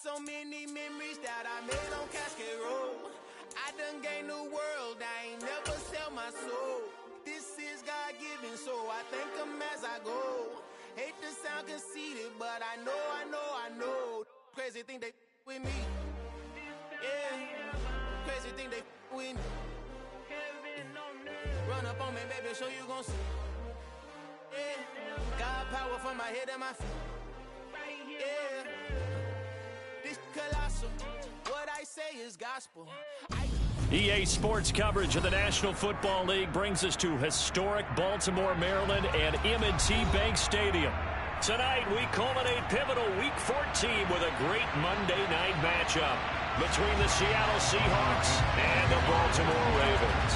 so many memories that I made on Cascade Road. I done gained the world, I ain't never sell my soul. This is God-given, so I thank him as I go. Hate to sound conceited, but I know. Crazy thing they with me. Yeah, crazy thing they with me. Run up on me, baby, so you gon' see. Yeah, God power from my head and my feet. Yeah, this colossal. What I say is gospel. EA Sports coverage of the National Football League brings us to historic Baltimore, Maryland, and M&T Bank Stadium. Tonight, we culminate pivotal Week 14 with a great Monday night matchup between the Seattle Seahawks and the Baltimore Ravens.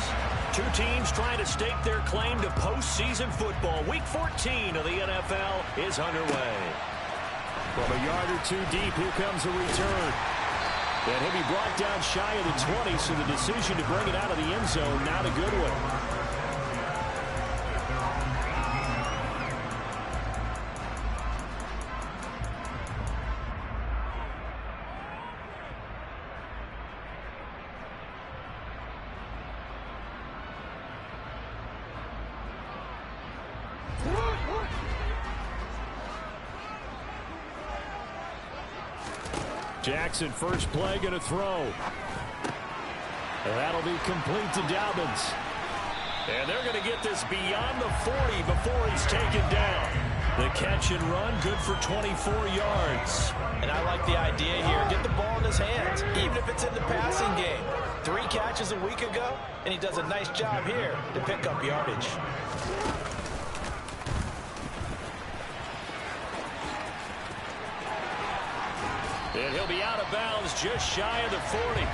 Two teams trying to stake their claim to postseason football. Week 14 of the NFL is underway. From a yard or two deep, here comes a return. And he'll be brought down shy of the 20, so the decision to bring it out of the end zone, not a good one. Jackson, first play, going to throw. That'll be complete to Dobbins. And they're going to get this beyond the 40 before he's taken down. The catch and run, good for 24 yards. And I like the idea here. Get the ball in his hands, even if it's in the passing game. 3 catches a week ago, and he does a nice job here to pick up yardage. And he'll be out of bounds just shy of the 40.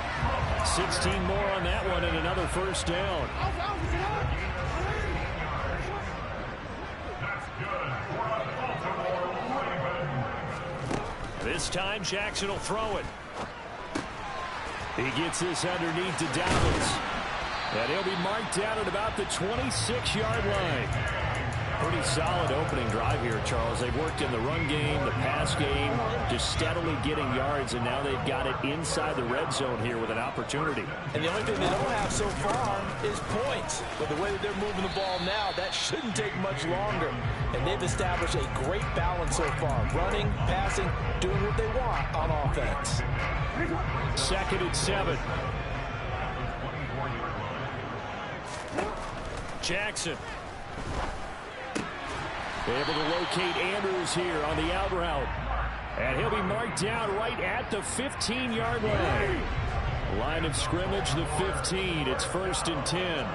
16 more on that one and another first down. This time Jackson will throw it. He gets this underneath to Dobbins. And he'll be marked down at about the 26-yard line. Pretty solid opening drive here, Charles. They've worked in the run game, the pass game, just steadily getting yards, and now they've got it inside the red zone here with an opportunity. And the only thing they don't have so far is points. But the way that they're moving the ball now, that shouldn't take much longer. And they've established a great balance so far. Running, passing, doing what they want on offense. 2nd and 7. Jackson. Able to locate Andrews here on the out route. And he'll be marked down right at the 15-yard line. Line of scrimmage, the 15. It's 1st and 10.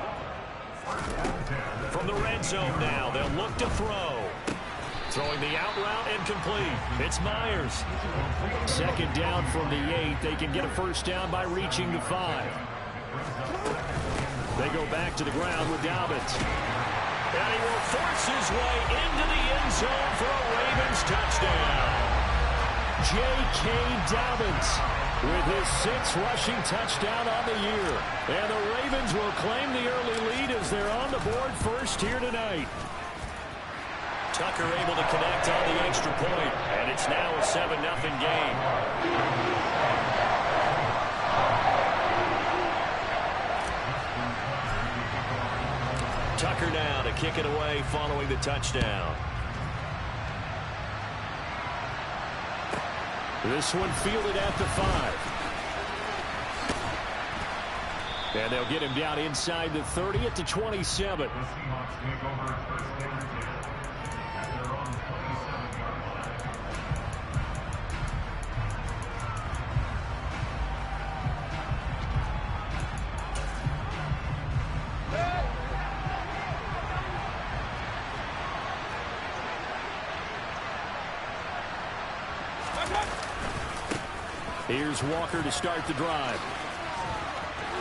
From the red zone now, they'll look to throw. Throwing the out route and complete. It's Myers. 2nd down from the 8. They can get a first down by reaching the 5. They go back to the ground with Dobbins. And he will force his way into the end zone for a Ravens touchdown. J.K. Dobbins with his 6th rushing touchdown on the year. And the Ravens will claim the early lead as they're on the board first here tonight. Tucker able to connect on the extra point. And it's now a 7-0 game. Tucker now to kick it away following the touchdown. This one fielded at the 5. And they'll get him down inside the 30 at the 27. Here's Walker to start the drive.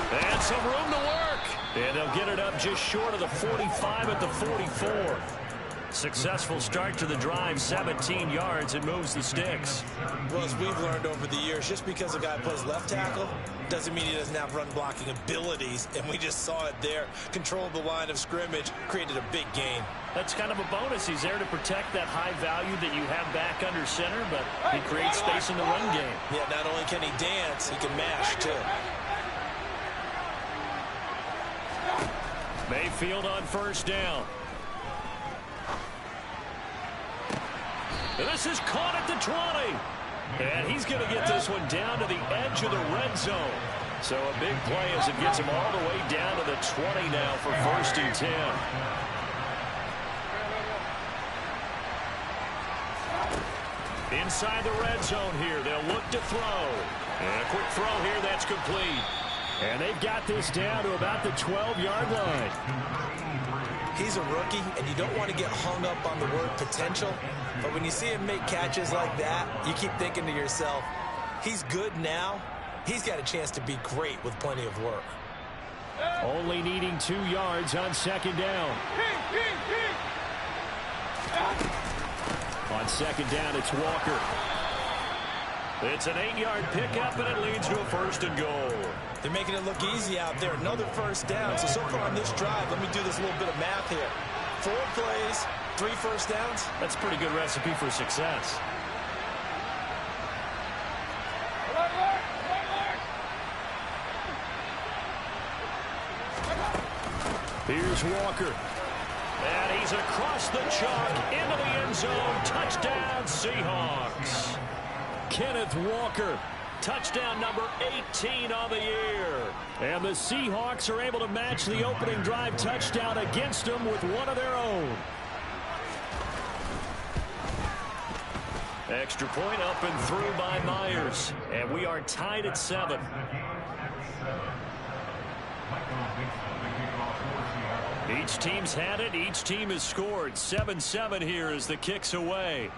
And some room to work. And they'll get it up just short of the 45 at the 44. Successful start to the drive, 17 yards, and moves the sticks. Well, as we've learned over the years, just because a guy plays left tackle doesn't mean he doesn't have run blocking abilities, and we just saw it there. Controlled the line of scrimmage, created a big gain. That's kind of a bonus. He's there to protect that high value that you have back under center, but he creates space in the run game. Yeah, not only can he dance, he can mash, too. Mayfield on first down. And this is caught at the 20. And he's going to get this one down to the edge of the red zone. So a big play as it gets him all the way down to the 20 now for 1st and 10. Inside the red zone here. They'll look to throw. And a quick throw here. That's complete. And they've got this down to about the 12-yard line. He's a rookie, and you don't want to get hung up on the word potential. But when you see him make catches like that, you keep thinking to yourself, he's good now. He's got a chance to be great with plenty of work. Only needing 2 yards on 2nd down. On 2nd down, it's Walker. It's an 8-yard pickup, and it leads to a 1st and goal. They're making it look easy out there. Another 1st down. So far on this drive, let me do this little bit of math here. 4 plays, 3 1st downs. That's a pretty good recipe for success. Here's Walker. And he's across the chalk into the end zone. Touchdown, Seahawks. Kenneth Walker. Touchdown number 18 on the year. And the Seahawks are able to match the opening drive touchdown against them with one of their own. Extra point up and through by Myers. And we are tied at 7. Each team's had it. Each team has scored. 7-7 here as the kick's away.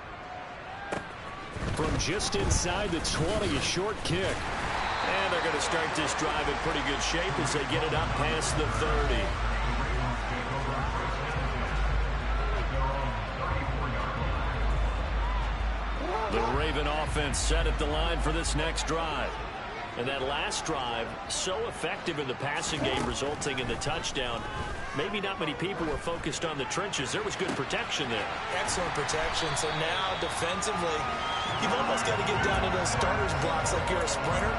From just inside the 20, a short kick. And they're going to start this drive in pretty good shape as they get it up past the 30. The Raven offense set at the line for this next drive. And that last drive, so effective in the passing game, resulting in the touchdown. Maybe not many people were focused on the trenches. There was good protection there. Excellent protection. So now, defensively, you've almost got to get down to those starters blocks like you're a sprinter.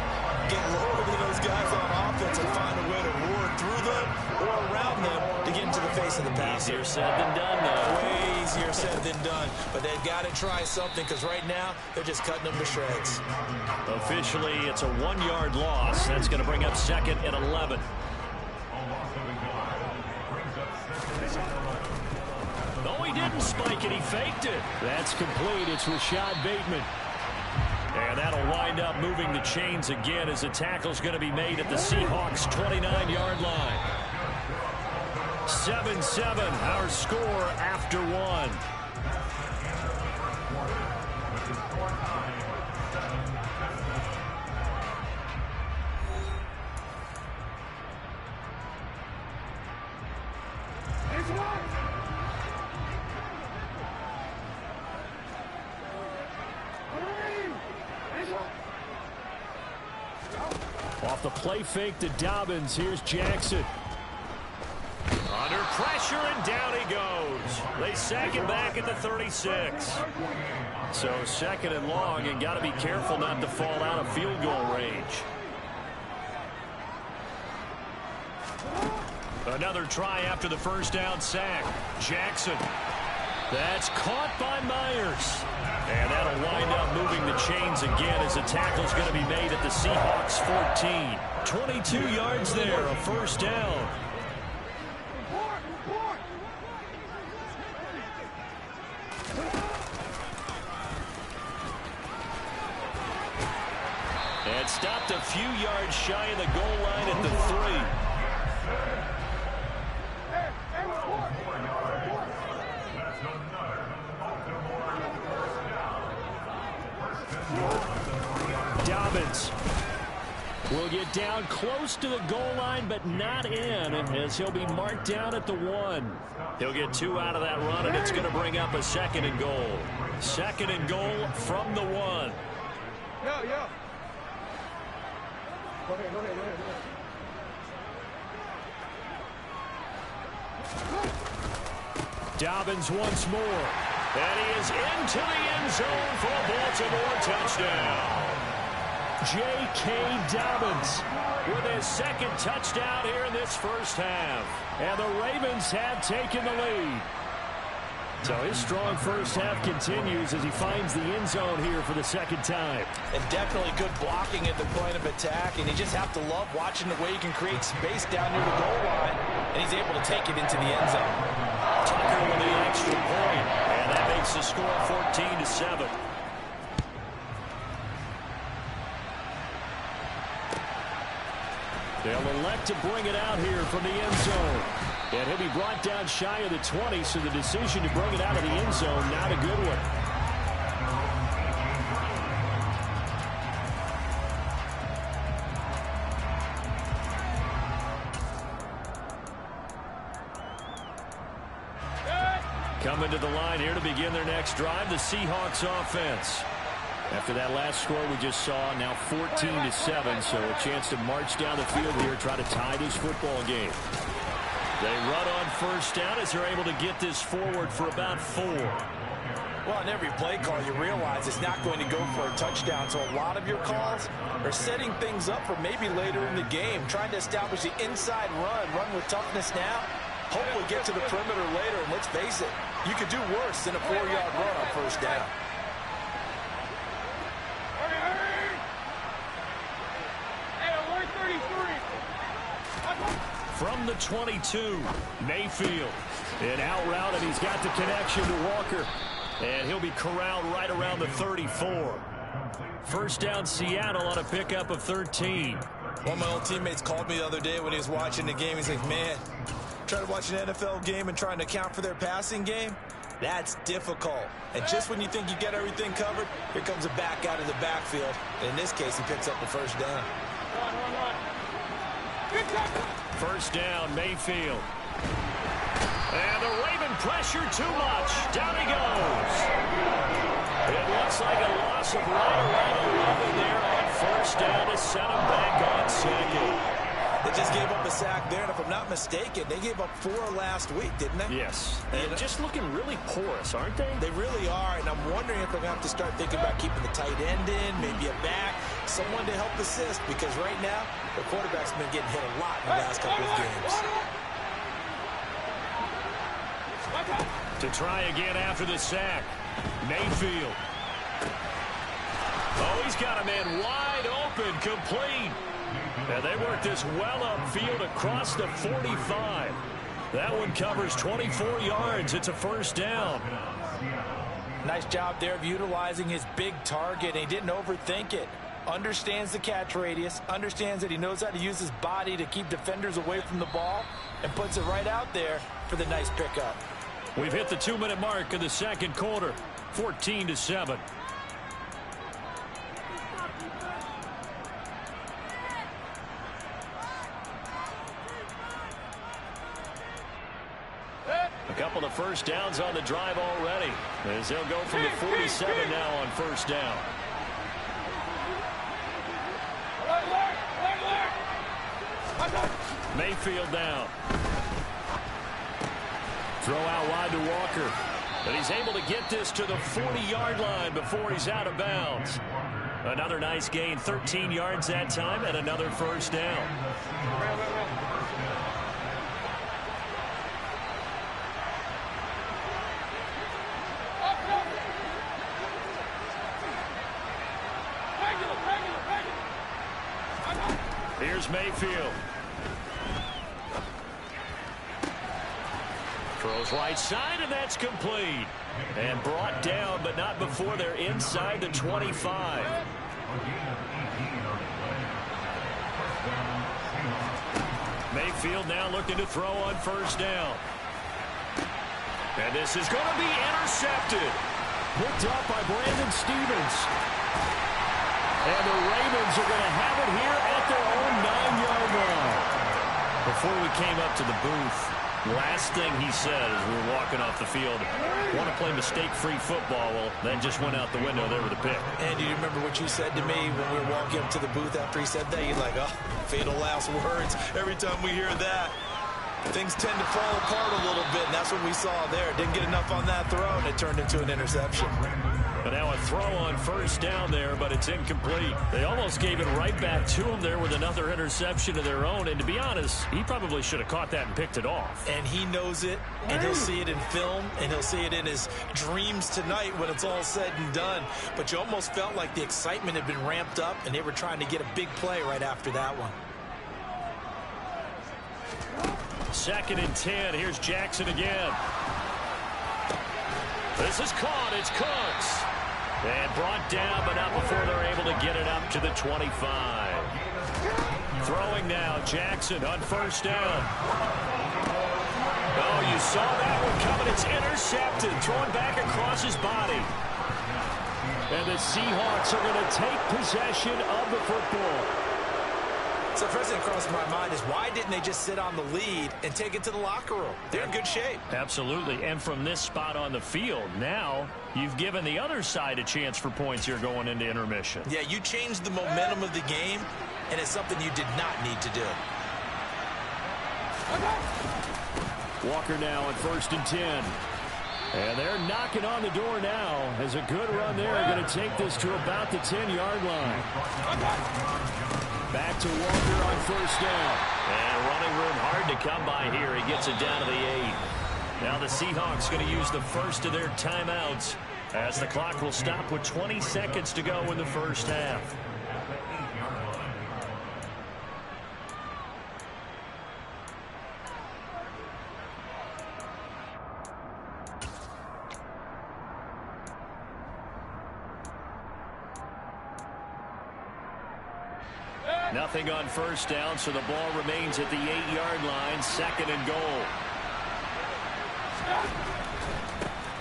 Get lower than those guys on offense and find a way to roar through them or around them to get into the face of the passer. Easier said than done, though. Way easier said than done. But they've got to try something because right now, they're just cutting them to shreds. Officially, it's a 1-yard loss. That's going to bring up 2nd and 11. No, he didn't spike it. He faked it. That's complete. It's Rashad Bateman. And that'll wind up moving the chains again as the tackle's going to be made at the Seahawks' 29-yard line. 7-7, our score after 1. Off the play fake to Dobbins. Here's Jackson. Under pressure, and down he goes. They sack him back at the 36. So 2nd and long, and got to be careful not to fall out of field goal range. Another try after the 1st down sack. Jackson. That's caught by Myers. And that'll wind up moving the chains again as the tackle's going to be made at the Seahawks 14. 22 yards there, a 1st down. And stopped a few yards shy of the goal line at the 3. Dobbins. will get down close to the goal line, but not in, as he'll be marked down at the 1. He'll get 2 out of that run, and it's going to bring up a 2nd and goal. 2nd and goal from the 1. Yo. Go ahead. Dobbins once more. And he is into the end zone for a Baltimore touchdown. J.K. Dobbins with his 2nd touchdown here in this first half. And the Ravens have taken the lead. So his strong first half continues as he finds the end zone here for the 2nd time. And definitely good blocking at the point of attack. And you just have to love watching the way he can create space down near the goal line. And he's able to take it into the end zone. Tucker with the extra point. And that makes the score 14-7. They'll elect to bring it out here from the end zone. And he'll be brought down shy of the 20, so the decision to bring it out of the end zone, not a good one. Coming to the line here to begin their next drive, the Seahawks offense. After that last score we just saw, now 14-7, so a chance to march down the field here, try to tie this football game. They run on first down as they're able to get this forward for about 4. Well, on every play call, you realize it's not going to go for a touchdown, so a lot of your calls are setting things up for maybe later in the game, trying to establish the inside run with toughness now, hopefully get to the perimeter later, and let's face it, you could do worse than a 4-yard run on first down. From the 22, Mayfield. An out route, and he's got the connection to Walker. And he'll be corralled right around the 34. First down, Seattle on a pickup of 13. One of my old teammates called me the other day when he was watching the game. He's like, man, trying to watch an NFL game and trying to account for their passing game, that's difficult. And just when you think you get everything covered, here comes a back out of the backfield. And in this case, he picks up the first down. First down, Mayfield. And the Raven pressure too much. Down he goes. It looks like a loss of right 11 there on first down to set him back on 2nd. They just gave up a sack there, and if I'm not mistaken, they gave up 4 last week, didn't they? Yes. And just looking really porous, aren't they? They really are, and I'm wondering if they're going to have to start thinking about keeping the tight end in, maybe a back, someone to help assist, because right now, the quarterback's been getting hit a lot in the last couple of games. To try again after the sack, Mayfield. Oh, he's got a man wide open, complete. And they work this well upfield across the 45. That one covers 24 yards. It's a first down. Nice job there of utilizing his big target. He didn't overthink it. Understands the catch radius, understands that he knows how to use his body to keep defenders away from the ball, and puts it right out there for the nice pickup. We've hit the 2-minute mark of the second quarter, 14-7. A couple of first downs on the drive already, as they'll go from the 47 now on first down. Mayfield down. Throw out wide to Walker. But he's able to get this to the 40-yard line before he's out of bounds. Another nice gain, 13 yards that time, and another first down. Here's Mayfield. Throws right side, and that's complete. And brought down, but not before they're inside the 25. Mayfield now looking to throw on first down. And this is going to be intercepted. Picked up by Brandon Stevens. And the Ravens are going to have it here at their own 9-yard line. Before we came up to the booth, last thing he said as we were walking off the field, want to play mistake-free football. Well, that just went out the window there with the pick. And do you remember what you said to me when we were walking up to the booth after he said that? You're like, oh, fatal last words. Every time we hear that, things tend to fall apart a little bit, and that's what we saw there. Didn't get enough on that throw, and it turned into an interception. But now a throw on first down there, but it's incomplete. They almost gave it right back to him there with another interception of their own. And to be honest, he probably should have caught that and picked it off. And he knows it, and he'll see it in film, and he'll see it in his dreams tonight when it's all said and done. But you almost felt like the excitement had been ramped up, and they were trying to get a big play right after that one. 2nd and 10. Here's Jackson again. This is caught. It's Cooks. And brought down, but not before they're able to get it up to the 25. Throwing now, Jackson on first down. Oh, you saw that one coming. It's intercepted. Thrown back across his body. And the Seahawks are going to take possession of the football. So the first thing that crosses my mind is why didn't they just sit on the lead and take it to the locker room? They're in good shape. Absolutely. And from this spot on the field, now you've given the other side a chance for points here going into intermission. Yeah, you changed the momentum of the game, and it's something you did not need to do. Walker now at 1st and 10. And they're knocking on the door now as a good run there. Going to take this to about the 10-yard line. Back to Walker on first down. And running room hard to come by here. He gets it down to the 8. Now the Seahawks going to use the first of their timeouts as the clock will stop with 20 seconds to go in the first half. Nothing on first down, so the ball remains at the 8-yard line. 2nd and goal.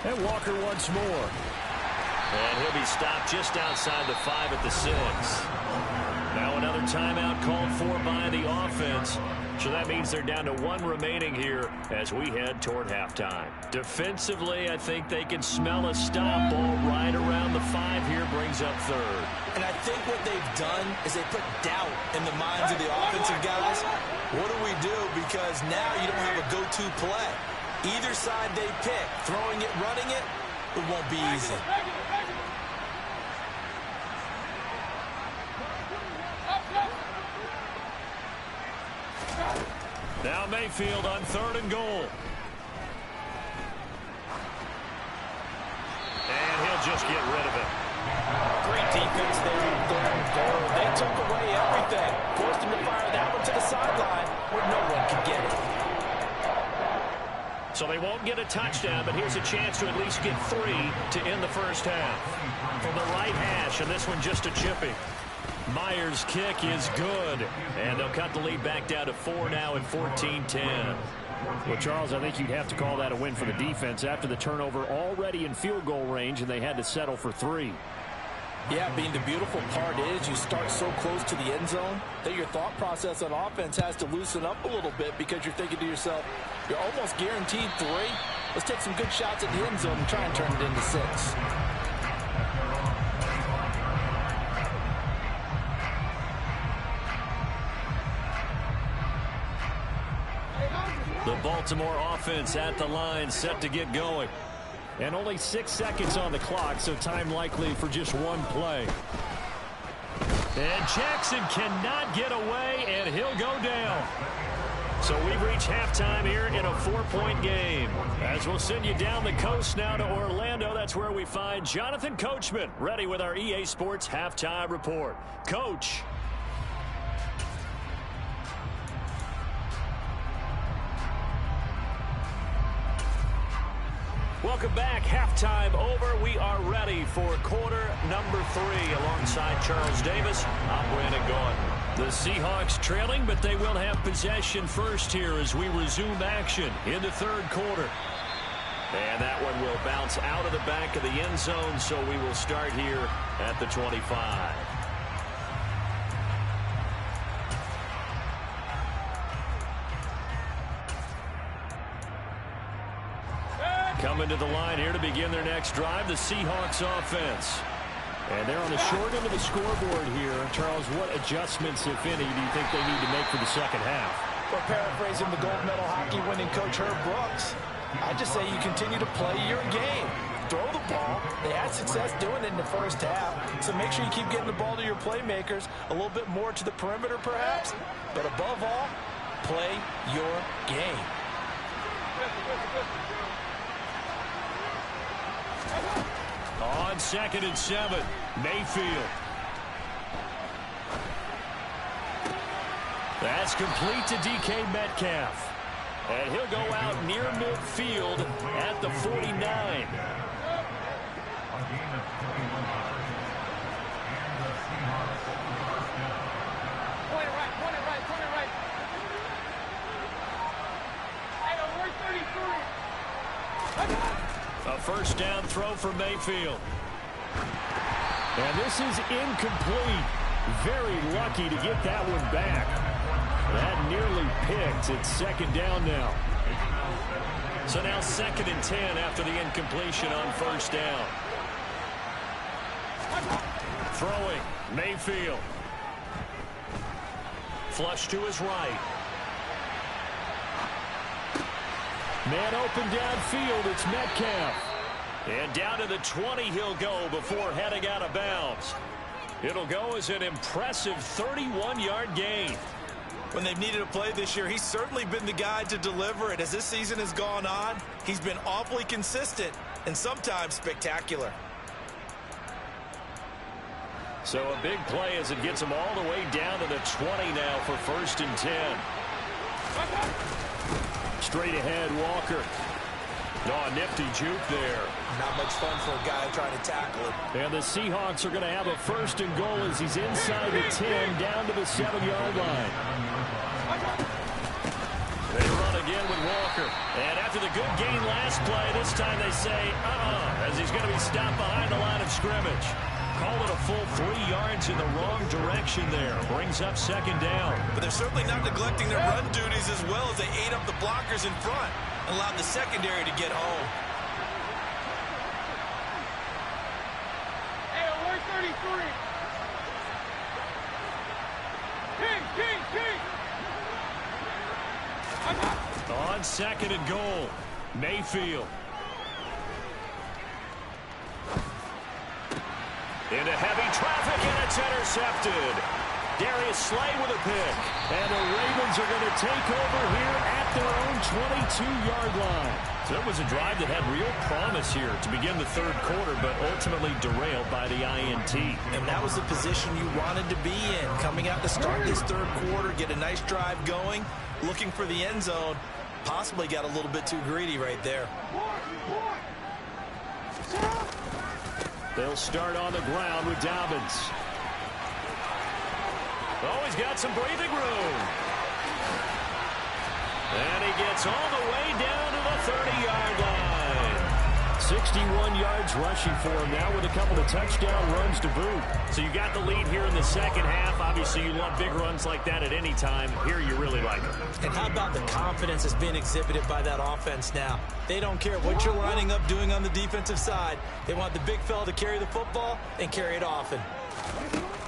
And Walker once more. And he'll be stopped just outside the 5 at the 6. Now another timeout called for by the offense. So that means they're down to 1 remaining here as we head toward halftime. Defensively, I think they can smell a stop. Ball right around the 5 here, brings up 3rd. And I think what they've done is they put doubt in the minds of the offensive guys. What do we do? Because now you don't have a go-to play. Either side they pick, throwing it, running it, it won't be easy. Now Mayfield on 3rd and goal. And he'll just get rid of it. Great defense there on 3rd and goal. They took away everything. Forced him to fire that one to the sideline where no one could get it. So they won't get a touchdown, but here's a chance to at least get 3 to end the first half. From the right hash, and this one just a chipping. Myers' kick is good, and they'll cut the lead back down to 4 now at 14-10. Well, Charles, I think you'd have to call that a win for the defense after the turnover already in field goal range, and they had to settle for 3. Yeah, being the beautiful part is you start so close to the end zone that your thought process on offense has to loosen up a little bit because you're thinking to yourself, you're almost guaranteed 3. Let's take some good shots at the end zone and try and turn it into 6. The Baltimore offense at the line, set to get going. And only 6 seconds on the clock, so time likely for just 1 play. And Jackson cannot get away, and he'll go down. So we've reached halftime here in a 4-point game. As we'll send you down the coast now to Orlando, that's where we find Jonathan Coachman, ready with our EA Sports Halftime Report. Coach. Welcome back. Halftime over. We are ready for quarter number 3 alongside Charles Davis. I'm Brandon Gordon. The Seahawks trailing, but they will have possession first here as we resume action in the 3rd quarter. And that one will bounce out of the back of the end zone, so we will start here at the 25. to the line here to begin their next drive, the Seahawks offense. And they're on the short end of the scoreboard here. Charles, what adjustments, if any, do you think they need to make for the second half? Well, paraphrasing the gold medal hockey winning coach Herb Brooks, I just say you continue to play your game. Throw the ball. They had success doing it in the first half, so make sure you keep getting the ball to your playmakers, a little bit more to the perimeter perhaps, but above all, play your game. On 2nd and 7, Mayfield. That's complete to DK Metcalf. And he'll go out near midfield at the 49. A first down throw for Mayfield. And this is incomplete. Very lucky to get that one back. That nearly picked. It's 2nd down now. So now 2nd and 10 after the incompletion on first down. Throwing, Mayfield. Flush to his right. Man open downfield, it's Metcalf. And down to the 20 he'll go before heading out of bounds. It'll go as an impressive 31-yard gain. When they've needed a play this year, he's certainly been the guy to deliver it. As this season has gone on, he's been awfully consistent and sometimes spectacular. So a big play as it gets him all the way down to the 20 now for 1st and 10. Straight ahead, Walker. Oh, nifty juke there. Not much fun for a guy trying to tackle it. And the Seahawks are going to have a 1st and goal as he's inside the 10 down to the 7-yard line. They run again with Walker. And after the good gain last play, this time they say, as he's going to be stopped behind the line of scrimmage. Call it a full 3 yards in the wrong direction there. Brings up 2nd down. But they're certainly not neglecting their run duties as well as they ate up the blockers in front and allowed the secondary to get home. Hey, 133. King. On 2nd and goal, Mayfield. Into heavy traffic, and it's intercepted. Darius Slay with a pick. And the Ravens are going to take over here at their own 22-yard line. So it was a drive that had real promise here to begin the 3rd quarter, but ultimately derailed by the INT. And that was the position you wanted to be in. Coming out to start this 3rd quarter, get a nice drive going, looking for the end zone. Possibly got a little bit too greedy right there. They'll start on the ground with Dobbins. Oh, he's got some breathing room. And he gets all the way down to the 30-yard line. 61 yards rushing for him now with a couple of touchdown runs to boot. So you got the lead here in the 2nd half. Obviously, you love big runs like that at any time. Here, you really like them. And how about the confidence that's being exhibited by that offense now? They don't care what you're lining up doing on the defensive side. They want the big fella to carry the football and carry it often.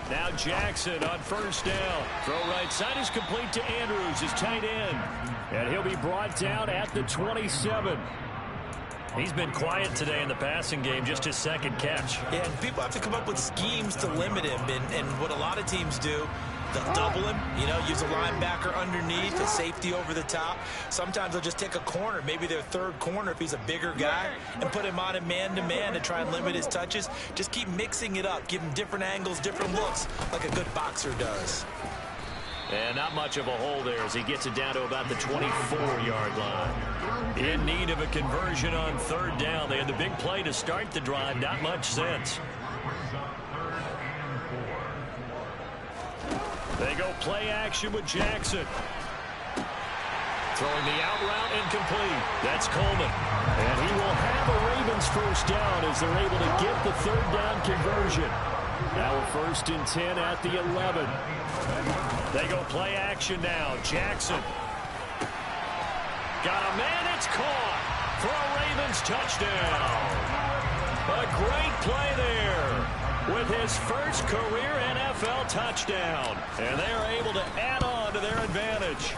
Now Jackson on 1st down. Throw right side is complete to Andrews, his tight end. And he'll be brought down at the 27. He's been quiet today in the passing game, just his 2nd catch. Yeah, and people have to come up with schemes to limit him. And what a lot of teams do, they'll double him, use a linebacker underneath, a safety over the top. Sometimes they'll just take a corner, maybe their 3rd corner if he's a bigger guy, and put him on a man-to-man to try and limit his touches. Just keep mixing it up, give him different angles, different looks, like a good boxer does. And not much of a hole there as he gets it down to about the 24-yard line. In need of a conversion on 3rd down. They had the big play to start the drive. Not much sense. They go play action with Jackson. Throwing the out route incomplete. That's Coleman. And he will have a Ravens 1st down as they're able to get the 3rd down conversion. Now a 1st and 10 at the 11. They go play action now. Jackson. Got a man, it's caught. for a Ravens touchdown. A great play there with his first career NFL touchdown. And they are able to add on to their advantage.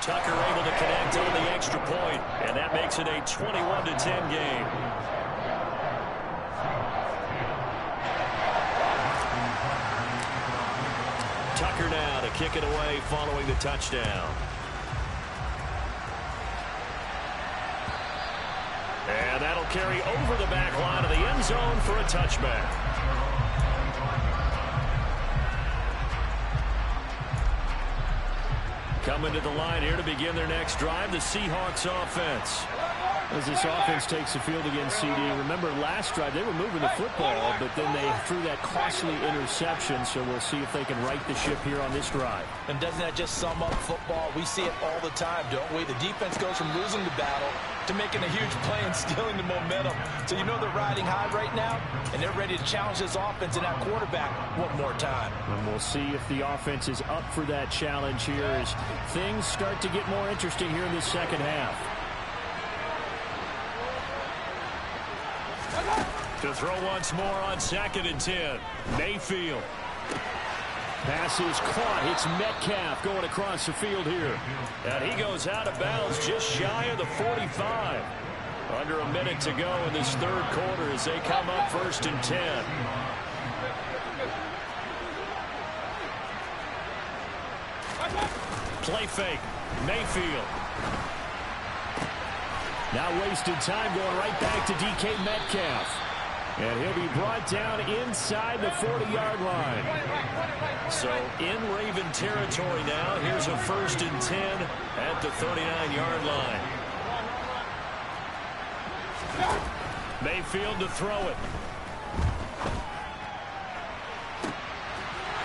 Tucker able to connect on the extra point, and that makes it a 21-10 game. Tucker now to kick it away following the touchdown. And that'll carry over the back line of the end zone for a touchback. Coming to the line here to begin their next drive, the Seahawks offense. As this offense takes the field against CD, remember last drive they were moving the football, but then they threw that costly interception, so we'll see if they can right the ship here on this drive. And doesn't that just sum up football? We see it all the time, don't we? The defense goes from losing the battle to making a huge play and stealing the momentum. So you know they're riding high right now, and they're ready to challenge this offense and that quarterback one more time. And we'll see if the offense is up for that challenge here as things start to get more interesting here in the second half. To throw once more on 2nd and 10. Mayfield. Pass is caught. It's Metcalf going across the field here. And he goes out of bounds just shy of the 45. Under a minute to go in this third quarter as they come up 1st and 10. Play fake. Mayfield. Now wasted time going right back to DK Metcalf. And he'll be brought down inside the 40-yard line. So in Raven territory now. Here's a 1st and 10 at the 39-yard line. Mayfield to throw it.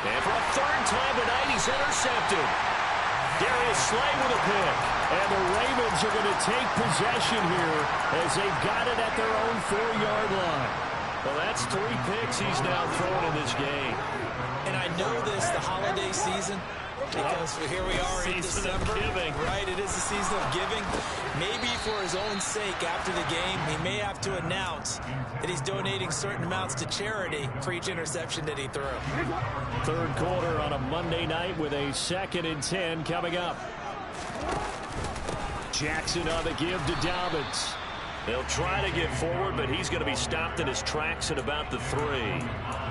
And for a 3rd time tonight, he's intercepted. Darius Slay with a pick. And the Ravens are going to take possession here as they've got it at their own 4-yard line. Well, that's 3 picks he's now thrown in this game. And I know this, the holiday season, because here we are in December. Of giving. Right, it is the season of giving. Maybe for his own sake after the game, he may have to announce that he's donating certain amounts to charity for each interception that he threw. Third quarter on a Monday night with a 2nd and 10 coming up. Jackson on the give to Dobbins. They'll try to get forward, but he's going to be stopped in his tracks at about the 3.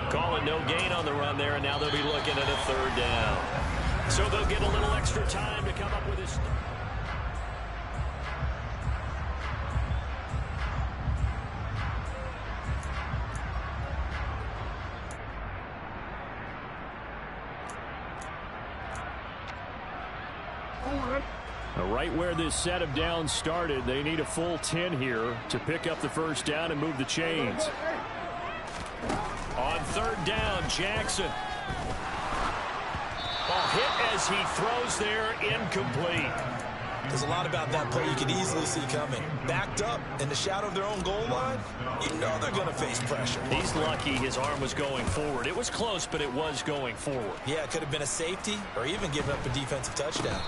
Calling no gain on the run there, and now they'll be looking at a 3rd down. So they'll get a little extra time to come up with his... Right where this set of downs started, they need a full 10 here to pick up the 1st down and move the chains. On 3rd down, Jackson. Ball hit as he throws there, incomplete. There's a lot about that play you could easily see coming. Backed up in the shadow of their own goal line, you know they're going to face pressure. He's lucky his arm was going forward. It was close, but it was going forward. Yeah, it could have been a safety or even given up a defensive touchdown.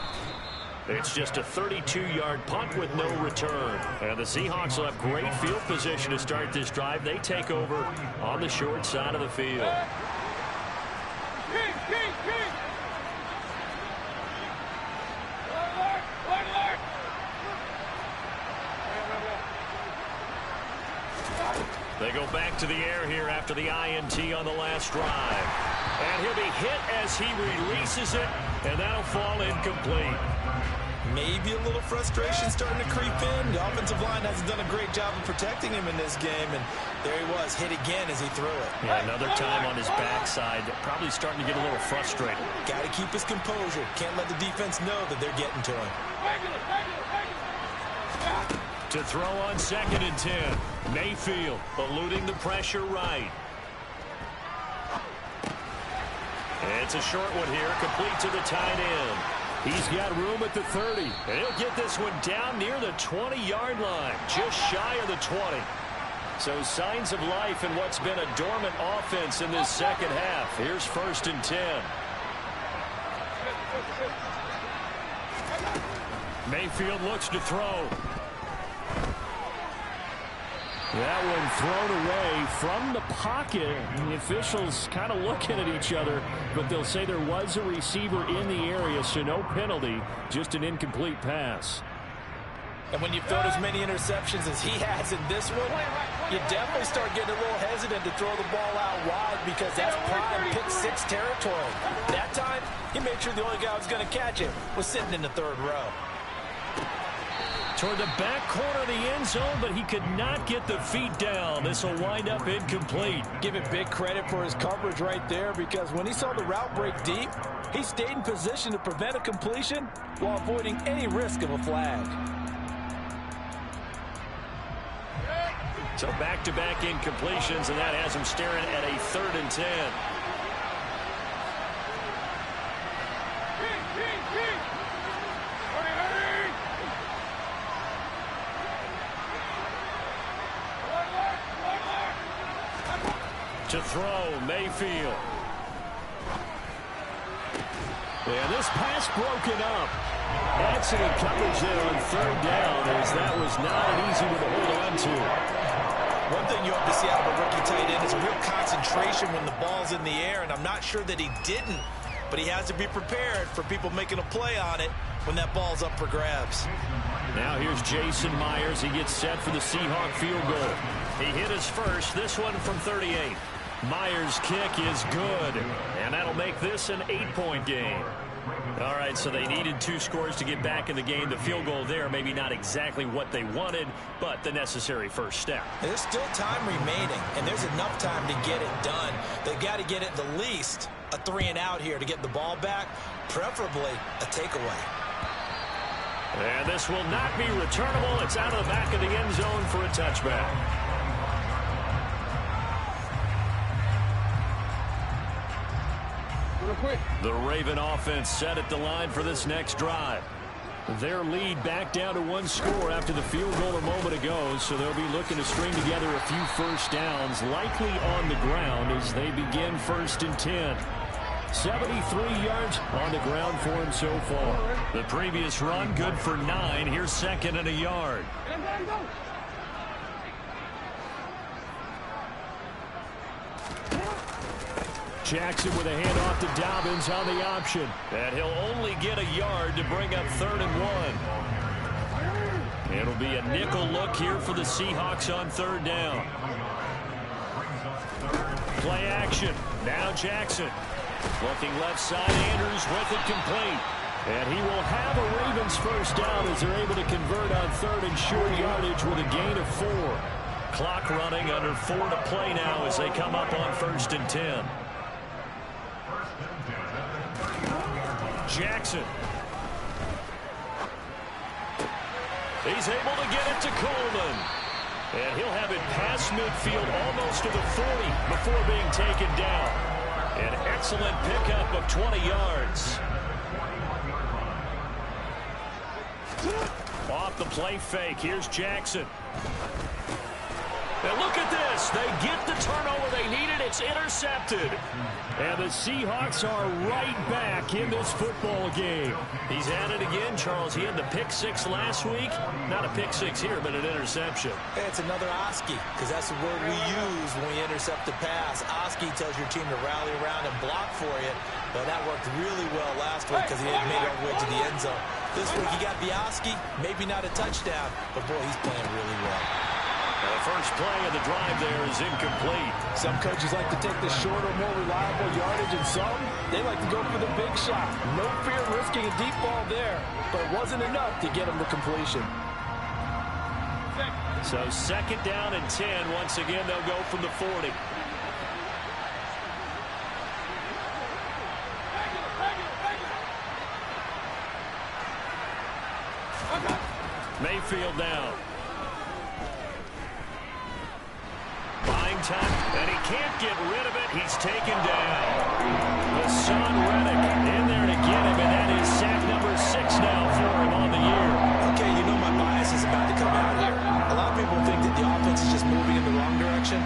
It's just a 32-yard punt with no return. And the Seahawks will have great field position to start this drive. They take over on the short side of the field. They go back to the air here after the INT on the last drive. And he'll be hit as he releases it, and that'll fall incomplete. Maybe a little frustration starting to creep in. The offensive line hasn't done a great job of protecting him in this game, and there he was, hit again as he threw it. Yeah, another time on his backside, probably starting to get a little frustrated. Got to keep his composure. Can't let the defense know that they're getting to him. To throw on 2nd and 10. Mayfield eluding the pressure right. It's a short one here, complete to the tight end. He's got room at the 30. And he'll get this one down near the 20-yard line, just shy of the 20. So signs of life in what's been a dormant offense in this second half. Here's 1st and 10. Mayfield looks to throw. That one thrown away from the pocket. The officials kind of looking at each other, but they'll say there was a receiver in the area, so no penalty, just an incomplete pass. And when you've thrown as many interceptions as he has in this one, you definitely start getting a little hesitant to throw the ball out wide because that's prime pick six territory. That time, he made sure the only guy who was going to catch it was sitting in the third row. Toward the back corner of the end zone, but he could not get the feet down. This will wind up incomplete. Give it big credit for his coverage right there because when he saw the route break deep, he stayed in position to prevent a completion while avoiding any risk of a flag. So back-to-back incompletions, and that has him staring at a 3rd and 10. To throw, Mayfield. And this pass broken up. Excellent coverage there on 3rd down, as that was not an easy one to hold on to. One thing you hope to see out of a rookie tight end is a real concentration when the ball's in the air, and I'm not sure that he didn't, but he has to be prepared for people making a play on it when that ball's up for grabs. Now here's Jason Myers. He gets set for the Seahawk field goal. He hit his first, this one from 38. Myers' kick is good, and that'll make this an 8-point game. All right, so they needed 2 scores to get back in the game. The field goal there, maybe not exactly what they wanted, but the necessary first step. There's still time remaining, and there's enough time to get it done. They've got to get at the least a 3-and-out here to get the ball back, preferably a takeaway. And this will not be returnable. It's out of the back of the end zone for a touchback. The Raven offense set at the line for this next drive. Their lead back down to 1 score after the field goal a moment ago, so they'll be looking to string together a few first downs, likely on the ground as they begin 1st and 10. 73 yards on the ground for him so far. The previous run, good for 9. Here's 2nd and a yard. Jackson with a handoff to Dobbins on the option. And he'll only get a yard to bring up 3rd and 1. It'll be a nickel look here for the Seahawks on 3rd down. Play action. Now Jackson. Looking left side, Andrews with it complete. And he will have a Ravens first down as they're able to convert on 3rd and short yardage with a gain of 4. Clock running, under 4 to play now as they come up on 1st and 10. Jackson. He's able to get it to Coleman. And he'll have it past midfield almost to the 40 before being taken down. An excellent pickup of 20 yards. Off the play fake. Here's Jackson. And look at this. They get the turnover they needed. It's intercepted. And the Seahawks are right back in this football game. He's at it again, Charles. He had the pick 6 last week. Not a pick 6 here, but an interception. Hey, it's another Oski, because that's the word we use when we intercept the pass. Oski tells your team to rally around and block for you. But that worked really well last week because he had made it all the way to the end zone. This week he got the Oski, maybe not a touchdown, but boy, he's playing really well. The first play of the drive there is incomplete. Some coaches like to take the shorter, more reliable yardage, and some, they like to go for the big shot. No fear of risking a deep ball there, but it wasn't enough to get him to completion. So 2nd down and 10. Once again, they'll go from the 40. Mayfield down. Buying time, and he can't get rid of it. He's taken down. Hassan Reddick in there to get him, and that is sack number 6 now for him on the year. Okay, you know my bias is about to come out here. A lot of people think that the offense is just moving in the wrong direction.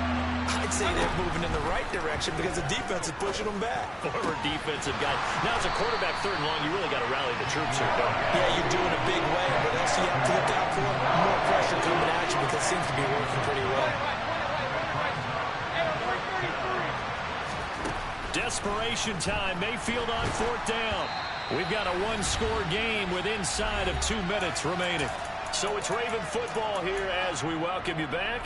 I'd say they're moving in in the right direction because the defense is pushing them back. Former defensive guy. Now, as a quarterback, 3rd and long, you really got to rally the troops here, don't you? Yeah, you do in a big way. What else do you have to look out for? More pressure coming at you because it seems to be working pretty well. Desperation time. Mayfield on 4th down. We've got a 1-score game with inside of 2 minutes remaining. So it's Raven football here as we welcome you back.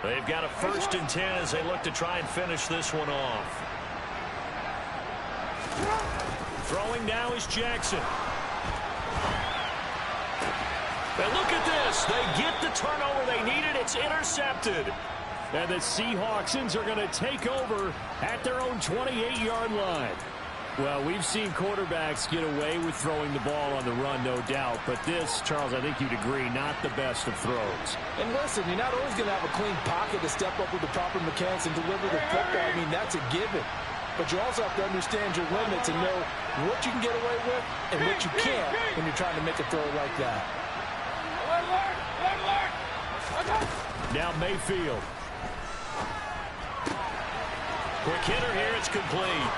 They've got a 1st and 10 as they look to try and finish this one off. Throwing now is Jackson. And look at this. They get the turnover they needed. It's intercepted. And the Seahawks are going to take over at their own 28-yard line. Well, we've seen quarterbacks get away with throwing the ball on the run, no doubt. But this, Charles, I think you'd agree, not the best of throws. And listen, you're not always going to have a clean pocket to step up with the proper mechanics and deliver the football. I mean, that's a given. But you also have to understand your limits and know what you can get away with and what you can't when you're trying to make a throw like that. Now Mayfield. Quick hitter here, it's complete.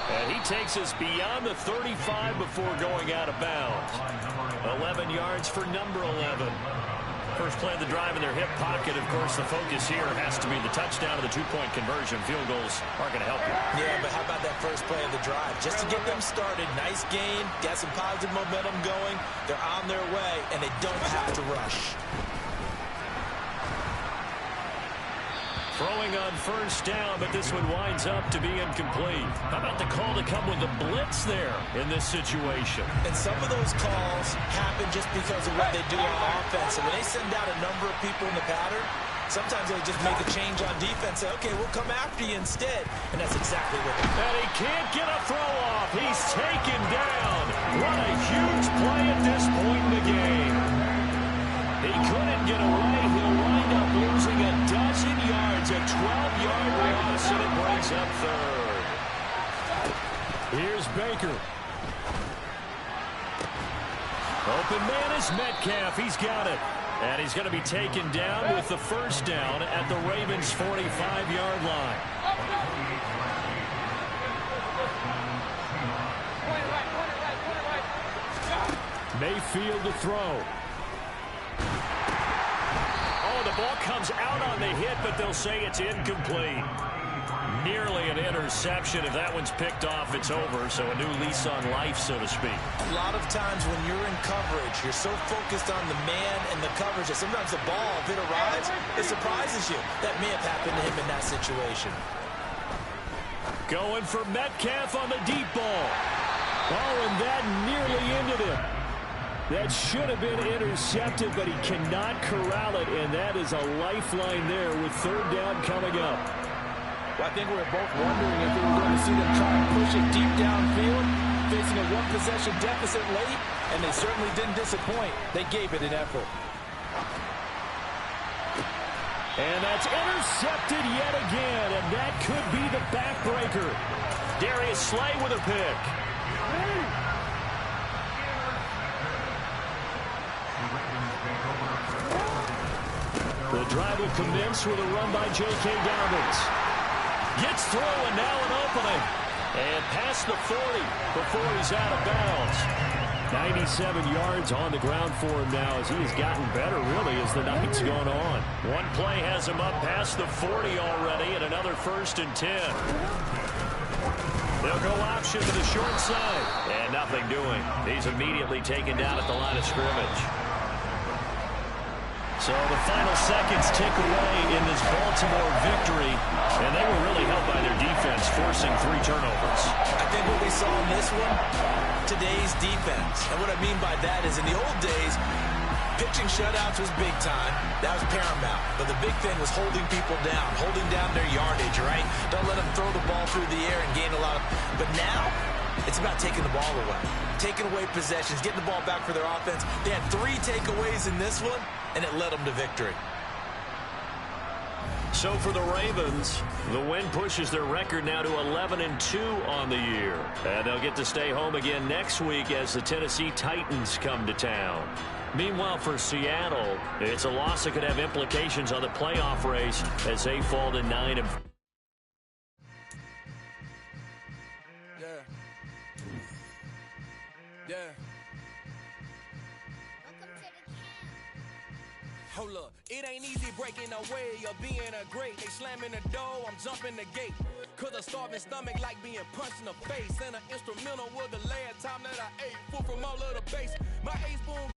And he takes us beyond the 35 before going out of bounds. 11 yards for number 11. First play of the drive in their hip pocket. Of course, the focus here has to be the touchdown of the 2-point conversion. Field goals aren't going to help you. Yeah, but how about that first play of the drive? Just to get them started, nice gain, got some positive momentum going. They're on their way, and they don't have to rush. Throwing on 1st down, but this one winds up to be incomplete. How about the call to come with the blitz there in this situation? And some of those calls happen just because of what they do on offense. And when they send out a number of people in the pattern, sometimes they just make a change on defense. Say, okay, we'll come after you instead. And that's exactly what they do. And he can't get a throw off. He's taken down. What a huge play at this point in the game. He couldn't get away. He'll wind up losing a dozen yards, a 12-yard loss, and it brings up 3rd. Here's Baker. Open man is Metcalf. He's got it. And he's going to be taken down with the 1st down at the Ravens' 45-yard line. Mayfield to throw. The ball comes out on the hit, but they'll say it's incomplete. Nearly an interception. If that one's picked off, it's over. So a new lease on life, so to speak. A lot of times when you're in coverage, you're so focused on the man and the coverage that sometimes the ball, if it arrives, it surprises you. That may have happened to him in that situation. Going for Metcalf on the deep ball. Oh, and that nearly ended him. That should have been intercepted, but he cannot corral it, and that is a lifeline there with 3rd down coming up. Well, I think we were both wondering if we were going to see them try and push it deep downfield, facing a 1-possession deficit late, and they certainly didn't disappoint. They gave it an effort. And that's intercepted yet again, and that could be the backbreaker. Darius Slay with a pick. The drive will commence with a run by J.K. Dobbins. Gets through and now an opening. And past the 40 before he's out of bounds. 97 yards on the ground for him now as he has gotten better, really, as the night's gone on. One play has him up past the 40 already and another 1st and 10. They'll go option to the short side. And nothing doing. He's immediately taken down at the line of scrimmage. So the final seconds tick away in this Baltimore victory, and they were really helped by their defense, forcing 3 turnovers. I think what we saw in this one, today's defense. And what I mean by that is in the old days, pitching shutouts was big time. That was paramount. But the big thing was holding people down, holding down their yardage, right? Don't let them throw the ball through the air and gain a lot of... But now, it's about taking the ball away. Taking away possessions, getting the ball back for their offense. They had 3 takeaways in this one, and it led them to victory. So for the Ravens, the win pushes their record now to 11-2 on the year. And they'll get to stay home again next week as the Tennessee Titans come to town. Meanwhile, for Seattle, it's a loss that could have implications on the playoff race as they fall to 9-4. Hold up, it ain't easy breaking away or being a great. They slamming the door, I'm jumping the gate. Cause a starving stomach like being punched in the face. And an instrumental was the last time that I ate food from all of the base. My ace boom.